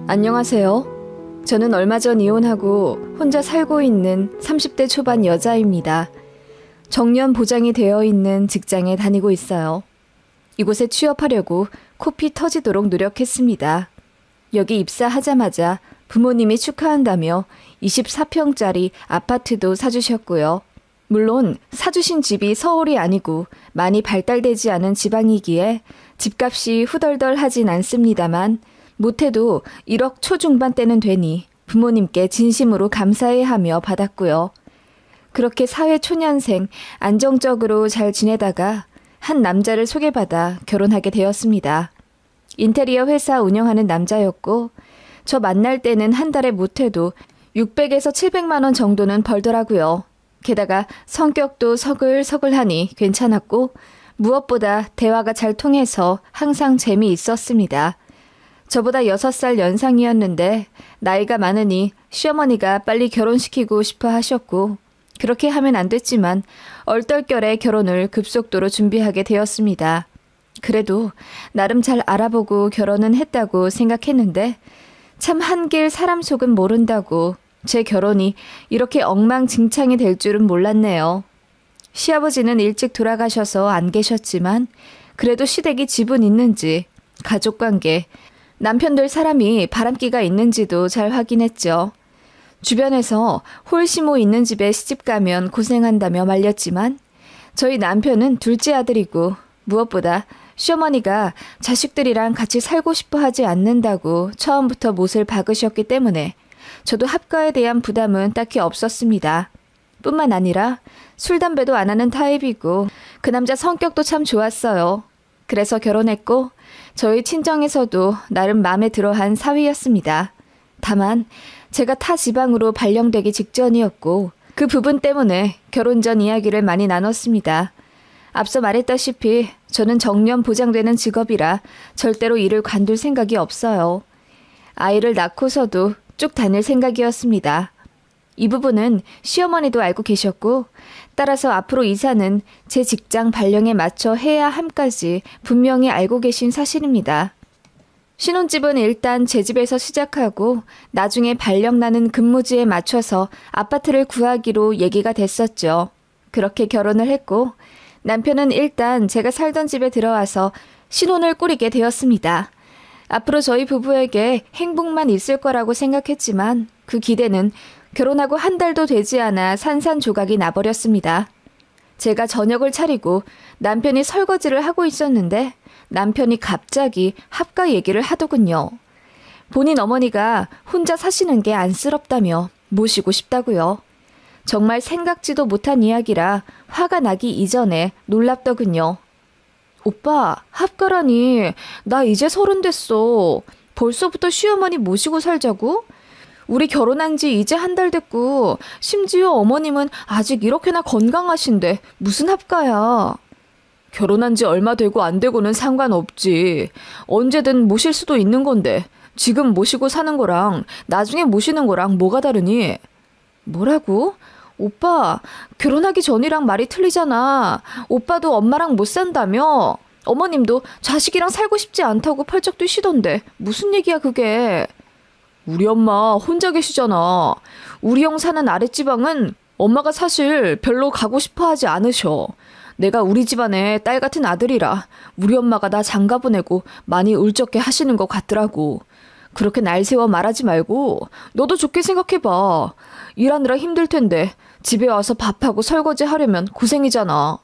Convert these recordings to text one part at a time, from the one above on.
안녕하세요. 저는 얼마 전 이혼하고 혼자 살고 있는 30대 초반 여자입니다. 정년 보장이 되어 있는 직장에 다니고 있어요. 이곳에 취업하려고 코피 터지도록 노력했습니다. 여기 입사하자마자 부모님이 축하한다며 24평짜리 아파트도 사주셨고요. 물론 사주신 집이 서울이 아니고 많이 발달되지 않은 지방이기에 집값이 후덜덜하진 않습니다만 못해도 1억 초중반대는 되니 부모님께 진심으로 감사해하며 받았고요. 그렇게 사회 초년생 안정적으로 잘 지내다가 한 남자를 소개받아 결혼하게 되었습니다. 인테리어 회사 운영하는 남자였고 저 만날 때는 한 달에 못해도 600에서 700만 원 정도는 벌더라고요. 게다가 성격도 서글서글하니 괜찮았고 무엇보다 대화가 잘 통해서 항상 재미있었습니다. 저보다 6살 연상이었는데 나이가 많으니 시어머니가 빨리 결혼시키고 싶어 하셨고 그렇게 하면 안 됐지만 얼떨결에 결혼을 급속도로 준비하게 되었습니다. 그래도 나름 잘 알아보고 결혼은 했다고 생각했는데 참 한길 사람 속은 모른다고 제 결혼이 이렇게 엉망진창이 될 줄은 몰랐네요. 시아버지는 일찍 돌아가셔서 안 계셨지만 그래도 시댁이 지분 있는지 가족관계, 남편들 사람이 바람기가 있는지도 잘 확인했죠. 주변에서 홀시모 있는 집에 시집가면 고생한다며 말렸지만 저희 남편은 둘째 아들이고 무엇보다 시어머니가 자식들이랑 같이 살고 싶어 하지 않는다고 처음부터 못을 박으셨기 때문에 저도 합가에 대한 부담은 딱히 없었습니다. 뿐만 아니라 술, 담배도 안 하는 타입이고 그 남자 성격도 참 좋았어요. 그래서 결혼했고 저희 친정에서도 나름 마음에 들어한 사위였습니다. 다만 제가 타 지방으로 발령되기 직전이었고 그 부분 때문에 결혼 전 이야기를 많이 나눴습니다. 앞서 말했다시피 저는 정년 보장되는 직업이라 절대로 일을 관둘 생각이 없어요. 아이를 낳고서도 쭉 다닐 생각이었습니다. 이 부분은 시어머니도 알고 계셨고 따라서 앞으로 이사는 제 직장 발령에 맞춰 해야 함까지 분명히 알고 계신 사실입니다. 신혼집은 일단 제 집에서 시작하고 나중에 발령 나는 근무지에 맞춰서 아파트를 구하기로 얘기가 됐었죠. 그렇게 결혼을 했고 남편은 일단 제가 살던 집에 들어와서 신혼을 꾸리게 되었습니다. 앞으로 저희 부부에게 행복만 있을 거라고 생각했지만 그 기대는 결혼하고 한 달도 되지 않아 산산조각이 나버렸습니다. 제가 저녁을 차리고 남편이 설거지를 하고 있었는데 남편이 갑자기 합가 얘기를 하더군요. 본인 어머니가 혼자 사시는 게 안쓰럽다며 모시고 싶다고요. 정말 생각지도 못한 이야기라 화가 나기 이전에 놀랍더군요. 오빠, 합가라니. 나 이제 30 됐어. 벌써부터 시어머니 모시고 살자고? 우리 결혼한 지 이제 한 달 됐고 심지어 어머님은 아직 이렇게나 건강하신데 무슨 합가야. 결혼한 지 얼마 되고 안 되고는 상관없지. 언제든 모실 수도 있는 건데 지금 모시고 사는 거랑 나중에 모시는 거랑 뭐가 다르니? 뭐라고? 오빠, 결혼하기 전이랑 말이 틀리잖아. 오빠도 엄마랑 못 산다며? 어머님도 자식이랑 살고 싶지 않다고 펄쩍 뛰시던데 무슨 얘기야 그게? 우리 엄마 혼자 계시잖아. 우리 형 사는 아랫지방은 엄마가 사실 별로 가고 싶어 하지 않으셔. 내가 우리 집안의 딸 같은 아들이라 우리 엄마가 나 장가 보내고 많이 울적해 하시는 것 같더라고. 그렇게 날 세워 말하지 말고 너도 좋게 생각해봐. 일하느라 힘들 텐데 집에 와서 밥하고 설거지 하려면 고생이잖아.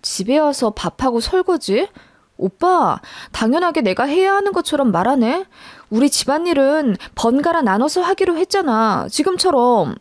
집에 와서 밥하고 설거지? 오빠, 당연하게 내가 해야 하는 것처럼 말하네? 우리 집안일은 번갈아 나눠서 하기로 했잖아. 지금처럼.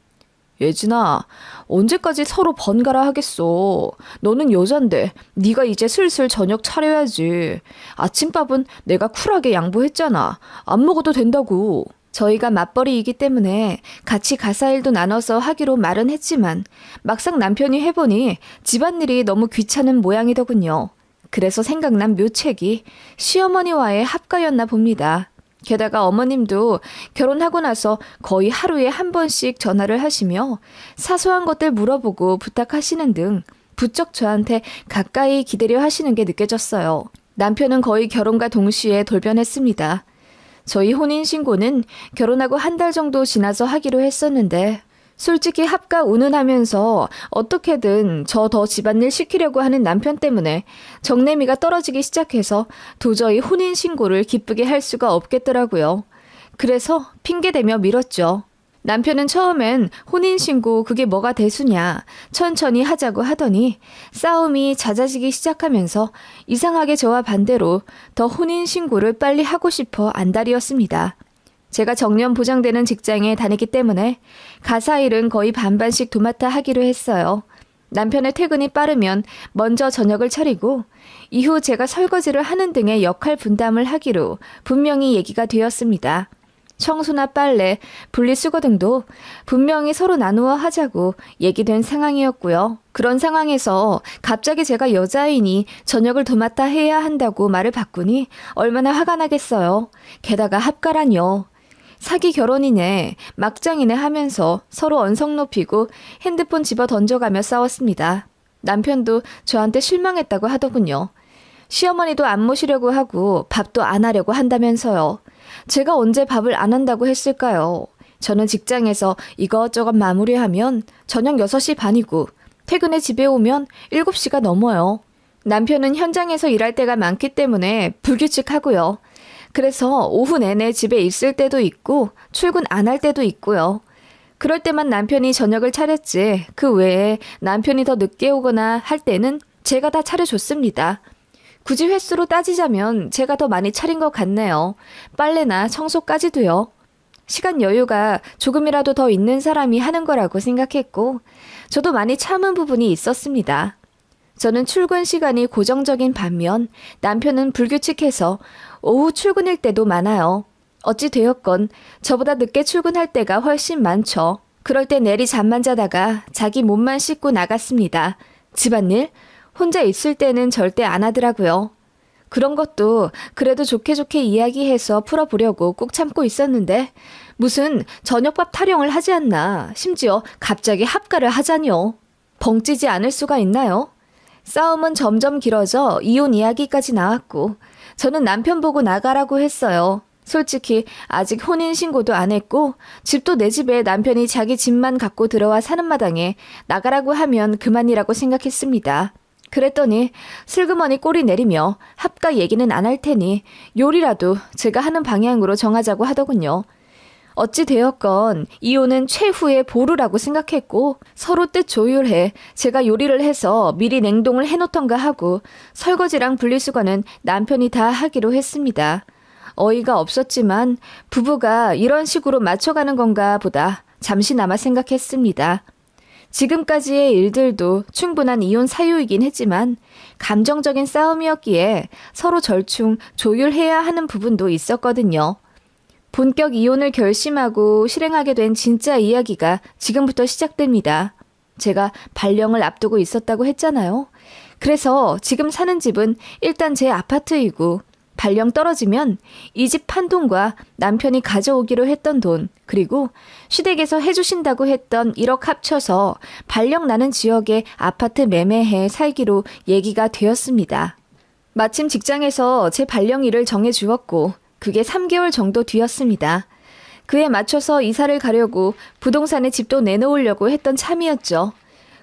예진아, 언제까지 서로 번갈아 하겠어. 너는 여잔데 네가 이제 슬슬 저녁 차려야지. 아침밥은 내가 쿨하게 양보했잖아. 안 먹어도 된다고. 저희가 맞벌이이기 때문에 같이 가사일도 나눠서 하기로 말은 했지만 막상 남편이 해보니 집안일이 너무 귀찮은 모양이더군요. 그래서 생각난 묘책이 시어머니와의 합가였나 봅니다. 게다가 어머님도 결혼하고 나서 거의 하루에 한 번씩 전화를 하시며 사소한 것들 물어보고 부탁하시는 등 부쩍 저한테 가까이 기대려 하시는 게 느껴졌어요. 남편은 거의 결혼과 동시에 돌변했습니다. 저희 혼인신고는 결혼하고 한 달 정도 지나서 하기로 했었는데 솔직히 합가 운운하면서 어떻게든 저 더 집안일 시키려고 하는 남편 때문에 정내미가 떨어지기 시작해서 도저히 혼인신고를 기쁘게 할 수가 없겠더라고요. 그래서 핑계대며 미뤘죠. 남편은 처음엔 혼인신고 그게 뭐가 대수냐 천천히 하자고 하더니 싸움이 잦아지기 시작하면서 이상하게 저와 반대로 더 혼인신고를 빨리 하고 싶어 안달이었습니다. 제가 정년 보장되는 직장에 다니기 때문에 가사일은 거의 반반씩 도맡아 하기로 했어요. 남편의 퇴근이 빠르면 먼저 저녁을 차리고 이후 제가 설거지를 하는 등의 역할 분담을 하기로 분명히 얘기가 되었습니다. 청소나 빨래, 분리수거 등도 분명히 서로 나누어 하자고 얘기된 상황이었고요. 그런 상황에서 갑자기 제가 여자이니 저녁을 도맡아 해야 한다고 말을 바꾸니 얼마나 화가 나겠어요. 게다가 합가라뇨. 사기 결혼이네, 막장이네 하면서 서로 언성 높이고 핸드폰 집어 던져가며 싸웠습니다. 남편도 저한테 실망했다고 하더군요. 시어머니도 안 모시려고 하고 밥도 안 하려고 한다면서요. 제가 언제 밥을 안 한다고 했을까요? 저는 직장에서 이것저것 마무리하면 저녁 6시 반이고 퇴근해 집에 오면 7시가 넘어요. 남편은 현장에서 일할 때가 많기 때문에 불규칙하고요. 그래서 오후 내내 집에 있을 때도 있고 출근 안 할 때도 있고요. 그럴 때만 남편이 저녁을 차렸지 그 외에 남편이 더 늦게 오거나 할 때는 제가 다 차려줬습니다. 굳이 횟수로 따지자면 제가 더 많이 차린 것 같네요. 빨래나 청소까지도요. 시간 여유가 조금이라도 더 있는 사람이 하는 거라고 생각했고 저도 많이 참은 부분이 있었습니다. 저는 출근 시간이 고정적인 반면 남편은 불규칙해서 오후 출근일 때도 많아요. 어찌 되었건 저보다 늦게 출근할 때가 훨씬 많죠. 그럴 때 내리 잠만 자다가 자기 몸만 씻고 나갔습니다. 집안일? 혼자 있을 때는 절대 안 하더라고요. 그런 것도 그래도 좋게 좋게 이야기해서 풀어보려고 꼭 참고 있었는데 무슨 저녁밥 타령을 하지 않나. 심지어 갑자기 합가를 하자니요. 벙찌지 않을 수가 있나요? 싸움은 점점 길어져 이혼 이야기까지 나왔고 저는 남편 보고 나가라고 했어요. 솔직히 아직 혼인신고도 안 했고 집도 내 집에 남편이 자기 집만 갖고 들어와 사는 마당에 나가라고 하면 그만이라고 생각했습니다. 그랬더니 슬그머니 꼬리 내리며 합가 얘기는 안 할 테니 요리라도 제가 하는 방향으로 정하자고 하더군요. 어찌 되었건 이혼은 최후의 보루라고 생각했고 서로 뜻 조율해 제가 요리를 해서 미리 냉동을 해놓던가 하고 설거지랑 분리수거는 남편이 다 하기로 했습니다. 어이가 없었지만 부부가 이런 식으로 맞춰가는 건가 보다 잠시나마 생각했습니다. 지금까지의 일들도 충분한 이혼 사유이긴 했지만 감정적인 싸움이었기에 서로 절충 조율해야 하는 부분도 있었거든요. 본격 이혼을 결심하고 실행하게 된 진짜 이야기가 지금부터 시작됩니다. 제가 발령을 앞두고 있었다고 했잖아요. 그래서 지금 사는 집은 일단 제 아파트이고 발령 떨어지면 이 집 판 돈과 남편이 가져오기로 했던 돈 그리고 시댁에서 해주신다고 했던 1억 합쳐서 발령 나는 지역에 아파트 매매해 살기로 얘기가 되었습니다. 마침 직장에서 제 발령일을 정해주었고 그게 3개월 정도 뒤였습니다. 그에 맞춰서 이사를 가려고 부동산에 집도 내놓으려고 했던 참이었죠.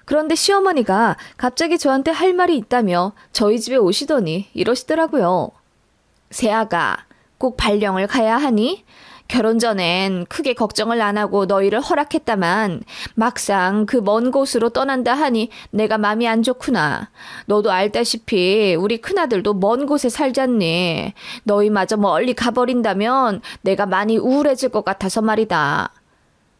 그런데 시어머니가 갑자기 저한테 할 말이 있다며 저희 집에 오시더니 이러시더라고요. 새아가 꼭 발령을 가야 하니? 결혼 전엔 크게 걱정을 안 하고 너희를 허락했다만 막상 그 먼 곳으로 떠난다 하니 내가 마음이 안 좋구나. 너도 알다시피 우리 큰아들도 먼 곳에 살잖니. 너희마저 멀리 가버린다면 내가 많이 우울해질 것 같아서 말이다.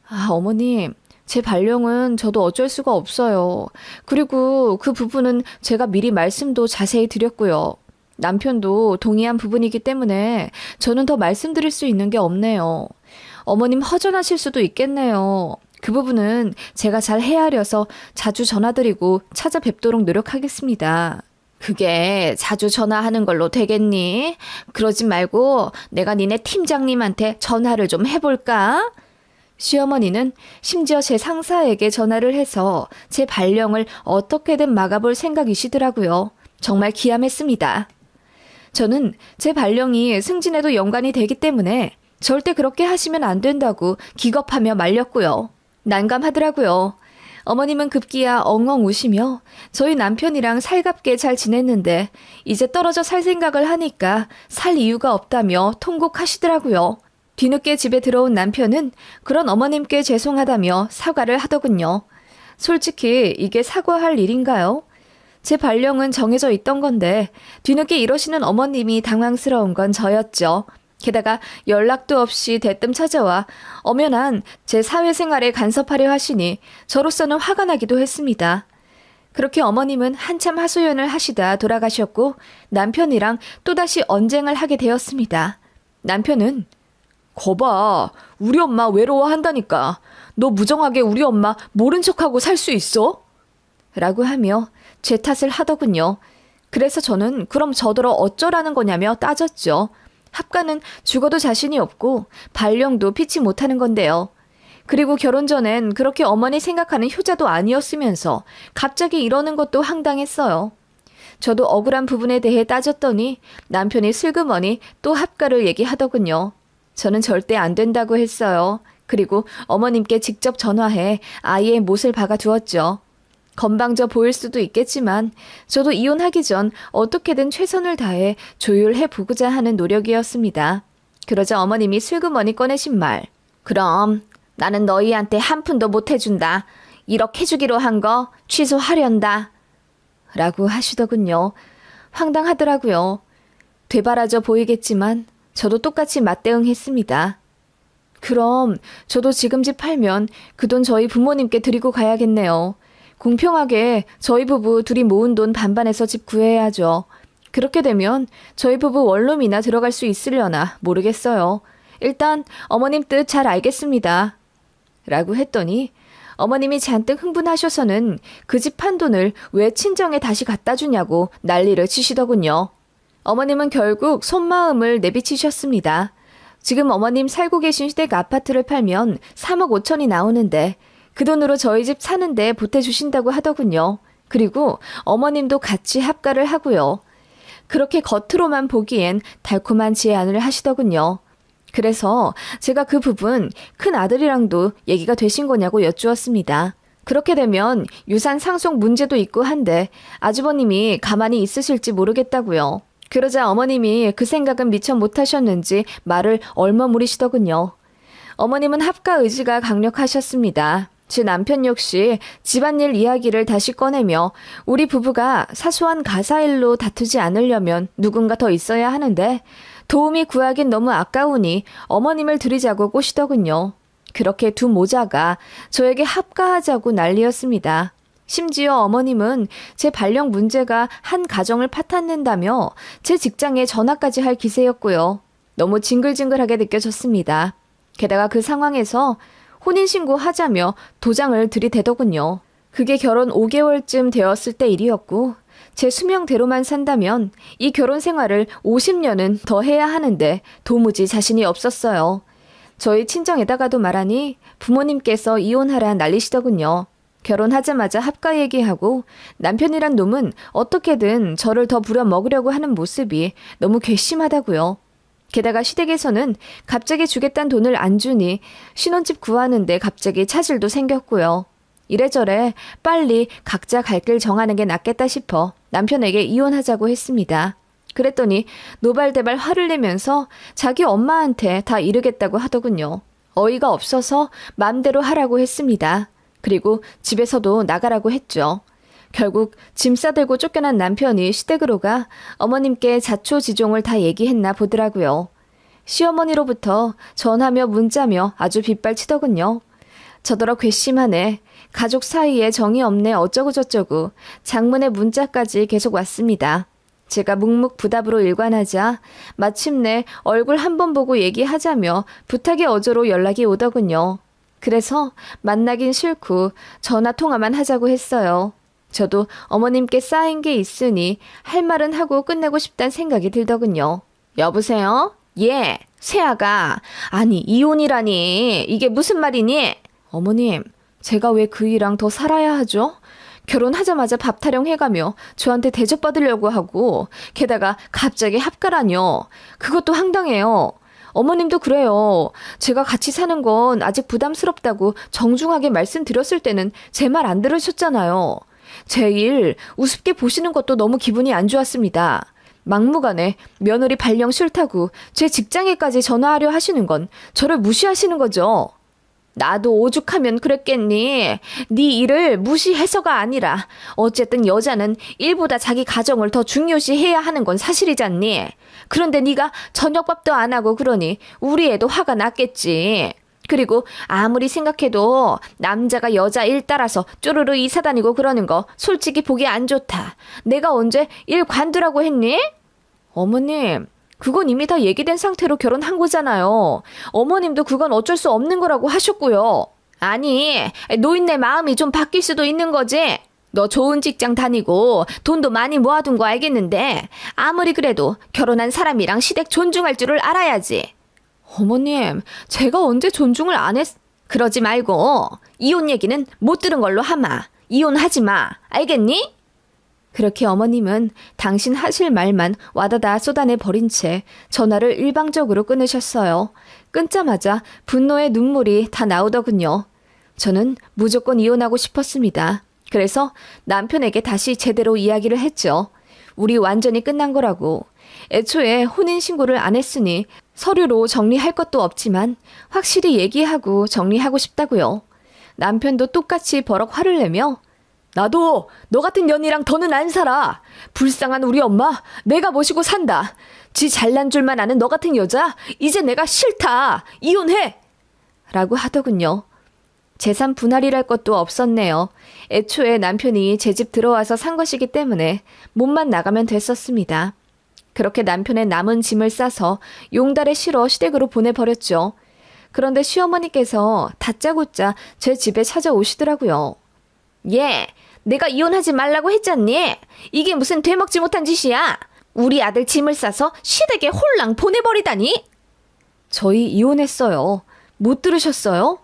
아, 어머님. 제 발령은 저도 어쩔 수가 없어요. 그리고 그 부분은 제가 미리 말씀도 자세히 드렸고요. 남편도 동의한 부분이기 때문에 저는 더 말씀드릴 수 있는 게 없네요. 어머님 허전하실 수도 있겠네요. 그 부분은 제가 잘 헤아려서 자주 전화드리고 찾아뵙도록 노력하겠습니다. 그게 자주 전화하는 걸로 되겠니? 그러지 말고 내가 니네 팀장님한테 전화를 좀 해볼까? 시어머니는 심지어 제 상사에게 전화를 해서 제 발령을 어떻게든 막아볼 생각이시더라고요. 정말 기함했습니다. 저는 제 발령이 승진에도 연관이 되기 때문에 절대 그렇게 하시면 안 된다고 기겁하며 말렸고요. 난감하더라고요. 어머님은 급기야 엉엉 우시며 저희 남편이랑 살갑게 잘 지냈는데 이제 떨어져 살 생각을 하니까 살 이유가 없다며 통곡하시더라고요. 뒤늦게 집에 들어온 남편은 그런 어머님께 죄송하다며 사과를 하더군요. 솔직히 이게 사과할 일인가요? 제 발령은 정해져 있던 건데 뒤늦게 이러시는 어머님이 당황스러운 건 저였죠. 게다가 연락도 없이 대뜸 찾아와 엄연한 제 사회생활에 간섭하려 하시니 저로서는 화가 나기도 했습니다. 그렇게 어머님은 한참 하소연을 하시다 돌아가셨고 남편이랑 또다시 언쟁을 하게 되었습니다. 남편은 거봐, 우리 엄마 외로워한다니까. 너 무정하게 우리 엄마 모른 척하고 살 수 있어? 라고 하며 제 탓을 하더군요. 그래서 저는 그럼 저더러 어쩌라는 거냐며 따졌죠. 합가는 죽어도 자신이 없고 발령도 피치 못하는 건데요. 그리고 결혼 전엔 그렇게 어머니 생각하는 효자도 아니었으면서 갑자기 이러는 것도 황당했어요. 저도 억울한 부분에 대해 따졌더니 남편이 슬그머니 또 합가를 얘기하더군요. 저는 절대 안 된다고 했어요. 그리고 어머님께 직접 전화해 아이의 못을 박아두었죠. 건방져 보일 수도 있겠지만 저도 이혼하기 전 어떻게든 최선을 다해 조율해 보고자 하는 노력이었습니다. 그러자 어머님이 슬그머니 꺼내신 말. 그럼 나는 너희한테 한 푼도 못 해준다. 1억 해주기로 한 거 취소하련다. 라고 하시더군요. 황당하더라고요. 되바라져 보이겠지만 저도 똑같이 맞대응했습니다. 그럼 저도 지금 집 팔면 그 돈 저희 부모님께 드리고 가야겠네요. 공평하게 저희 부부 둘이 모은 돈 반반해서 집 구해야죠. 그렇게 되면 저희 부부 원룸이나 들어갈 수 있으려나 모르겠어요. 일단 어머님 뜻 잘 알겠습니다. 라고 했더니 어머님이 잔뜩 흥분하셔서는 그 집 판 돈을 왜 친정에 다시 갖다 주냐고 난리를 치시더군요. 어머님은 결국 속마음을 내비치셨습니다. 지금 어머님 살고 계신 시댁 아파트를 팔면 3억 5천이 나오는데 그 돈으로 저희 집 사는데 보태주신다고 하더군요. 그리고 어머님도 같이 합가를 하고요. 그렇게 겉으로만 보기엔 달콤한 제안을 하시더군요. 그래서 제가 그 부분 큰 아들이랑도 얘기가 되신 거냐고 여쭈었습니다. 그렇게 되면 유산 상속 문제도 있고 한데 아주버님이 가만히 있으실지 모르겠다고요. 그러자 어머님이 그 생각은 미처 못하셨는지 말을 얼머무리시더군요. 어머님은 합가 의지가 강력하셨습니다. 제 남편 역시 집안일 이야기를 다시 꺼내며 우리 부부가 사소한 가사일로 다투지 않으려면 누군가 더 있어야 하는데 도움이 구하긴 너무 아까우니 어머님을 드리자고 꼬시더군요. 그렇게 두 모자가 저에게 합가하자고 난리였습니다. 심지어 어머님은 제 발령 문제가 한 가정을 파탄낸다며 제 직장에 전화까지 할 기세였고요. 너무 징글징글하게 느껴졌습니다. 게다가 그 상황에서 혼인신고 하자며 도장을 들이대더군요. 그게 결혼 5개월쯤 되었을 때 일이었고 제 수명대로만 산다면 이 결혼 생활을 50년은 더 해야 하는데 도무지 자신이 없었어요. 저희 친정에다가도 말하니 부모님께서 이혼하라 난리시더군요. 결혼하자마자 합가 얘기하고 남편이란 놈은 어떻게든 저를 더 부려먹으려고 하는 모습이 너무 괘씸하다고요. 게다가 시댁에서는 갑자기 주겠다는 돈을 안 주니 신혼집 구하는데 갑자기 차질도 생겼고요. 이래저래 빨리 각자 갈 길 정하는 게 낫겠다 싶어 남편에게 이혼하자고 했습니다. 그랬더니 노발대발 화를 내면서 자기 엄마한테 다 이르겠다고 하더군요. 어이가 없어서 맘대로 하라고 했습니다. 그리고 집에서도 나가라고 했죠. 결국 짐 싸들고 쫓겨난 남편이 시댁으로 가 어머님께 자초지종을 다 얘기했나 보더라고요. 시어머니로부터 전화며 문자며 아주 빗발치더군요. 저더러 괘씸하네. 가족 사이에 정이 없네 어쩌고저쩌고 장문의 문자까지 계속 왔습니다. 제가 묵묵부답으로 일관하자 마침내 얼굴 한 번 보고 얘기하자며 부탁의 어조로 연락이 오더군요. 그래서 만나긴 싫고 전화 통화만 하자고 했어요. 저도 어머님께 쌓인 게 있으니 할 말은 하고 끝내고 싶단 생각이 들더군요. 여보세요? 예, 세아가. 아니 이혼이라니 이게 무슨 말이니? 어머님, 제가 왜 그이랑 더 살아야 하죠? 결혼하자마자 밥 타령 해가며 저한테 대접받으려고 하고 게다가 갑자기 합가라뇨. 그것도 황당해요. 어머님도 그래요. 제가 같이 사는 건 아직 부담스럽다고 정중하게 말씀드렸을 때는 제 말 안 들으셨잖아요. 제 일 우습게 보시는 것도 너무 기분이 안 좋았습니다. 막무가내 며느리 발령 싫다고 제 직장에까지 전화하려 하시는 건 저를 무시하시는 거죠. 나도 오죽하면 그랬겠니? 네 일을 무시해서가 아니라 어쨌든 여자는 일보다 자기 가정을 더 중요시해야 하는 건 사실이잖니. 그런데 네가 저녁밥도 안 하고 그러니 우리 애도 화가 났겠지. 그리고 아무리 생각해도 남자가 여자 일 따라서 쪼르르 이사 다니고 그러는 거 솔직히 보기 안 좋다. 내가 언제 일 관두라고 했니? 어머님, 그건 이미 다 얘기된 상태로 결혼한 거잖아요. 어머님도 그건 어쩔 수 없는 거라고 하셨고요. 아니, 노인네 마음이 좀 바뀔 수도 있는 거지. 너 좋은 직장 다니고 돈도 많이 모아둔 거 알겠는데 아무리 그래도 결혼한 사람이랑 시댁 존중할 줄을 알아야지. 어머님, 제가 언제 존중을 안 했... 그러지 말고 이혼 얘기는 못 들은 걸로 하마. 이혼하지 마. 알겠니? 그렇게 어머님은 당신 하실 말만 와다다 쏟아내 버린 채 전화를 일방적으로 끊으셨어요. 끊자마자 분노의 눈물이 다 나오더군요. 저는 무조건 이혼하고 싶었습니다. 그래서 남편에게 다시 제대로 이야기를 했죠. 우리 완전히 끝난 거라고. 애초에 혼인신고를 안 했으니 서류로 정리할 것도 없지만 확실히 얘기하고 정리하고 싶다고요. 남편도 똑같이 버럭 화를 내며 나도 너 같은 년이랑 더는 안 살아. 불쌍한 우리 엄마 내가 모시고 산다. 지 잘난 줄만 아는 너 같은 여자 이제 내가 싫다. 이혼해. 라고 하더군요. 재산 분할이랄 것도 없었네요. 애초에 남편이 제 집 들어와서 산 것이기 때문에 몸만 나가면 됐었습니다. 그렇게 남편의 남은 짐을 싸서 용달에 실어 시댁으로 보내버렸죠. 그런데 시어머니께서 다짜고짜 제 집에 찾아오시더라고요. 예, 내가 이혼하지 말라고 했잖니? 이게 무슨 되먹지 못한 짓이야? 우리 아들 짐을 싸서 시댁에 홀랑 보내버리다니? 저희 이혼했어요. 못 들으셨어요?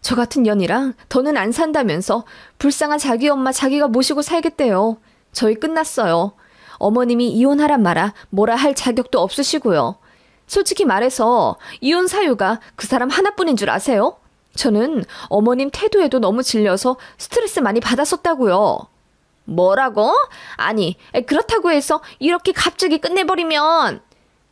저 같은 년이랑 더는 안 산다면서 불쌍한 자기 엄마 자기가 모시고 살겠대요. 저희 끝났어요. 어머님이 이혼하란 말아 뭐라 할 자격도 없으시고요. 솔직히 말해서 이혼 사유가 그 사람 하나뿐인 줄 아세요? 저는 어머님 태도에도 너무 질려서 스트레스 많이 받았었다고요. 뭐라고? 아니, 그렇다고 해서 이렇게 갑자기 끝내버리면...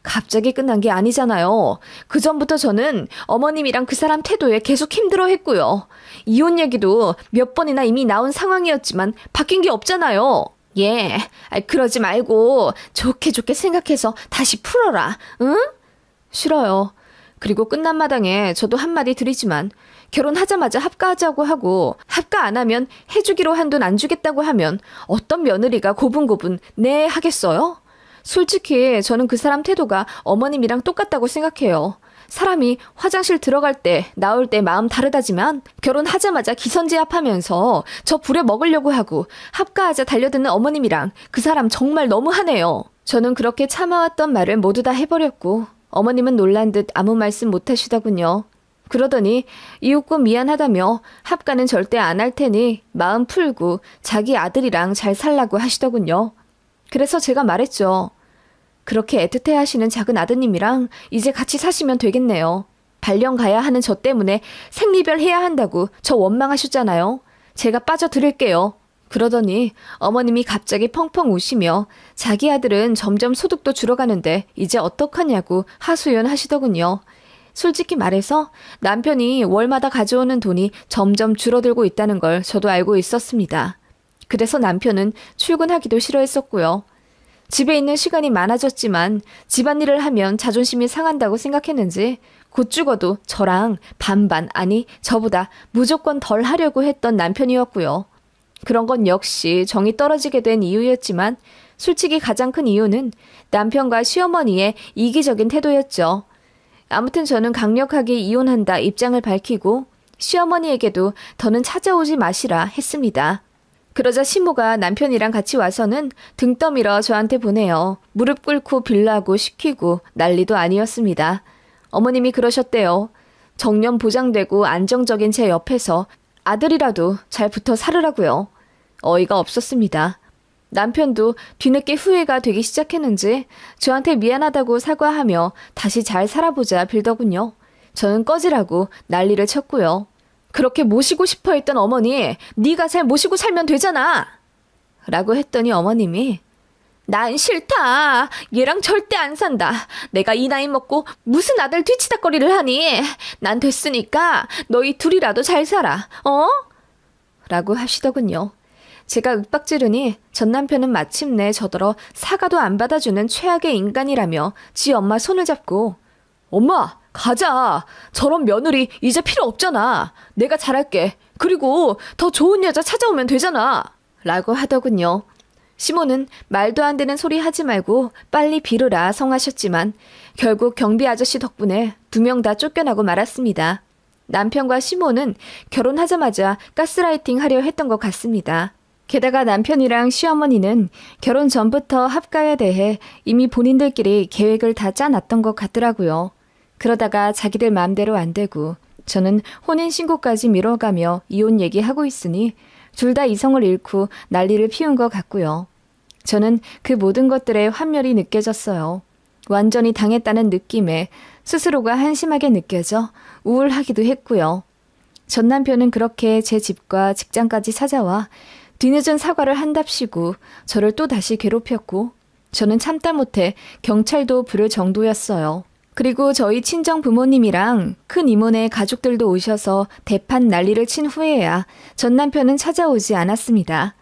갑자기 끝난 게 아니잖아요. 그전부터 저는 어머님이랑 그 사람 태도에 계속 힘들어했고요. 이혼 얘기도 몇 번이나 이미 나온 상황이었지만 바뀐 게 없잖아요. 예, 그러지 말고 좋게 생각해서 다시 풀어라. 응? 싫어요. 그리고 끝난 마당에 저도 한마디 드리지만 결혼하자마자 합가하자고 하고 합가 안 하면 해주기로 한 돈 안 주겠다고 하면 어떤 며느리가 고분고분 네 하겠어요? 솔직히 저는 그 사람 태도가 어머님이랑 똑같다고 생각해요. 사람이 화장실 들어갈 때 나올 때 마음 다르다지만 결혼하자마자 기선제압하면서 저 부려먹으려고 하고 합가하자 달려드는 어머님이랑 그 사람 정말 너무하네요. 저는 그렇게 참아왔던 말을 모두 다 해버렸고 어머님은 놀란 듯 아무 말씀 못하시더군요. 그러더니 이웃고 미안하다며 합가는 절대 안 할 테니 마음 풀고 자기 아들이랑 잘 살라고 하시더군요. 그래서 제가 말했죠. 그렇게 애틋해 하시는 작은 아드님이랑 이제 같이 사시면 되겠네요. 발령 가야 하는 저 때문에 생리별 해야 한다고 저 원망하셨잖아요. 제가 빠져드릴게요. 그러더니 어머님이 갑자기 펑펑 우시며 자기 아들은 점점 소득도 줄어가는데 이제 어떡하냐고 하소연 하시더군요. 솔직히 말해서 남편이 월마다 가져오는 돈이 점점 줄어들고 있다는 걸 저도 알고 있었습니다. 그래서 남편은 출근하기도 싫어했었고요. 집에 있는 시간이 많아졌지만 집안일을 하면 자존심이 상한다고 생각했는지 곧 죽어도 저랑 반반 아니 저보다 무조건 덜 하려고 했던 남편이었고요. 그런 건 역시 정이 떨어지게 된 이유였지만 솔직히 가장 큰 이유는 남편과 시어머니의 이기적인 태도였죠. 아무튼 저는 강력하게 이혼한다 입장을 밝히고 시어머니에게도 더는 찾아오지 마시라 했습니다. 그러자 시모가 남편이랑 같이 와서는 등 떠밀어 저한테 보내요. 무릎 꿇고 빌라고 시키고 난리도 아니었습니다. 어머님이 그러셨대요. 정년 보장되고 안정적인 제 옆에서 아들이라도 잘 붙어 살으라고요. 어이가 없었습니다. 남편도 뒤늦게 후회가 되기 시작했는지 저한테 미안하다고 사과하며 다시 잘 살아보자 빌더군요. 저는 꺼지라고 난리를 쳤고요. 그렇게 모시고 싶어 했던 어머니, 네가 잘 모시고 살면 되잖아! 라고 했더니 어머님이 난 싫다. 얘랑 절대 안 산다. 내가 이 나이 먹고 무슨 아들 뒤치다거리를 하니? 난 됐으니까 너희 둘이라도 잘 살아. 어? 라고 하시더군요. 제가 윽박지르니 전 남편은 마침내 저더러 사과도 안 받아주는 최악의 인간이라며 지 엄마 손을 잡고 엄마 가자. 저런 며느리 이제 필요 없잖아. 내가 잘할게. 그리고 더 좋은 여자 찾아오면 되잖아. 라고 하더군요. 시모는 말도 안 되는 소리 하지 말고 빨리 비르라 성하셨지만 결국 경비 아저씨 덕분에 2명 다 쫓겨나고 말았습니다. 남편과 시모는 결혼하자마자 가스라이팅 하려 했던 것 같습니다. 게다가 남편이랑 시어머니는 결혼 전부터 합가에 대해 이미 본인들끼리 계획을 다 짜놨던 것 같더라고요. 그러다가 자기들 마음대로 안 되고 저는 혼인신고까지 미뤄가며 이혼 얘기하고 있으니 둘 다 이성을 잃고 난리를 피운 것 같고요. 저는 그 모든 것들에 환멸이 느껴졌어요. 완전히 당했다는 느낌에 스스로가 한심하게 느껴져 우울하기도 했고요. 전 남편은 그렇게 제 집과 직장까지 찾아와 뒤늦은 사과를 한답시고 저를 또 다시 괴롭혔고 저는 참다 못해 경찰도 부를 정도였어요. 그리고 저희 친정 부모님이랑 큰 이모네 가족들도 오셔서 대판 난리를 친 후에야 전 남편은 찾아오지 않았습니다.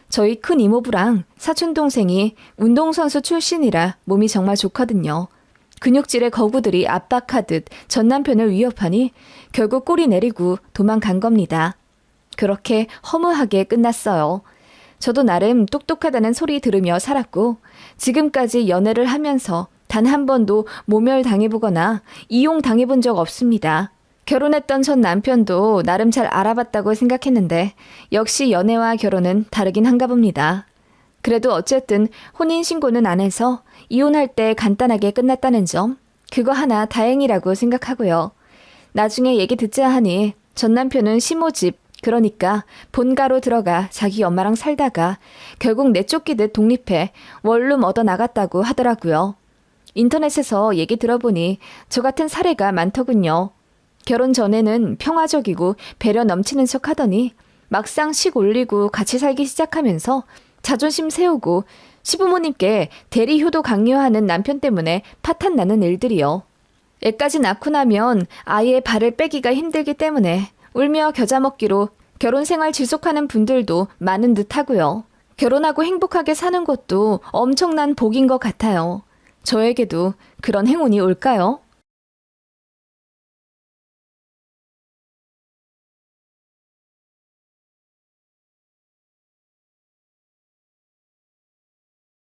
저희 큰 이모부랑 사촌동생이 운동선수 출신이라 몸이 정말 좋거든요. 근육질의 거구들이 압박하듯 전 남편을 위협하니 결국 꼬리 내리고 도망간 겁니다. 그렇게 허무하게 끝났어요. 저도 나름 똑똑하다는 소리 들으며 살았고 지금까지 연애를 하면서 단 한 번도 모멸당해보거나 이용당해본 적 없습니다. 결혼했던 전 남편도 나름 잘 알아봤다고 생각했는데 역시 연애와 결혼은 다르긴 한가 봅니다. 그래도 어쨌든 혼인신고는 안 해서 이혼할 때 간단하게 끝났다는 점, 그거 하나 다행이라고 생각하고요. 나중에 얘기 듣자 하니 전 남편은 시모집, 그러니까 본가로 들어가 자기 엄마랑 살다가 결국 내쫓기듯 독립해 원룸 얻어 나갔다고 하더라고요. 인터넷에서 얘기 들어보니 저 같은 사례가 많더군요. 결혼 전에는 평화적이고 배려 넘치는 척 하더니 막상 식 올리고 같이 살기 시작하면서 자존심 세우고 시부모님께 대리 효도 강요하는 남편 때문에 파탄 나는 일들이요. 애까지 낳고 나면 아이의 발을 빼기가 힘들기 때문에 울며 겨자 먹기로 결혼 생활 지속하는 분들도 많은 듯 하고요. 결혼하고 행복하게 사는 것도 엄청난 복인 것 같아요. 저에게도 그런 행운이 올까요?